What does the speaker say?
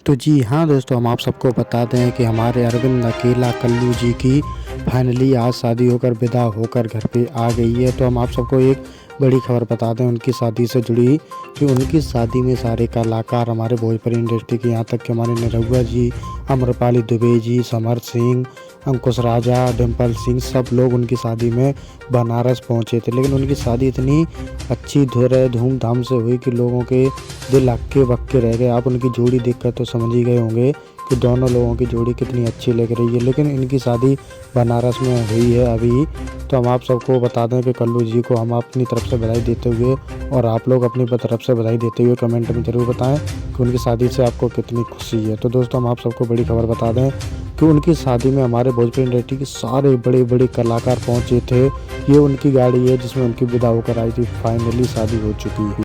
तो जी हाँ दोस्तों, हम आप सबको बता दें कि हमारे अरविंद अकेला कल्लू जी की फाइनली आज शादी होकर विदा होकर घर पे आ गई है। तो हम आप सबको एक बड़ी खबर बता दें उनकी शादी से जुड़ी कि उनकी शादी में सारे कलाकार हमारे भोजपुरी इंडस्ट्री के, यहाँ तक कि हमारे निरहुआ जी, आम्रपाली दुबे जी, समर सिंह, अंकुश राजा, डिम्पल सिंह, सब लोग उनकी शादी में बनारस पहुंचे थे। लेकिन उनकी शादी इतनी अच्छी धूमधाम से हुई कि लोगों के दिल हक्के बक्के रह गए। आप उनकी जोड़ी देखकर तो समझ ही गए होंगे कि दोनों लोगों की जोड़ी कितनी अच्छी लग रही है। लेकिन इनकी शादी बनारस में हुई है अभी। तो हम आप सबको बता दें कि कल्लू जी को हम अपनी तरफ से बधाई देते हुए और आप लोग अपनी तरफ से बधाई देते हुए कमेंट में ज़रूर बताएं कि उनकी शादी से आपको कितनी खुशी है। तो दोस्तों, हम आप सबको बड़ी खबर बता दें कि उनकी शादी में हमारे भोजपुरी इंडस्ट्री के सारे बड़े बड़े कलाकार पहुंचे थे। ये उनकी गाड़ी है जिसमें उनकी विदा होकर आई थी। फाइनली शादी हो चुकी है।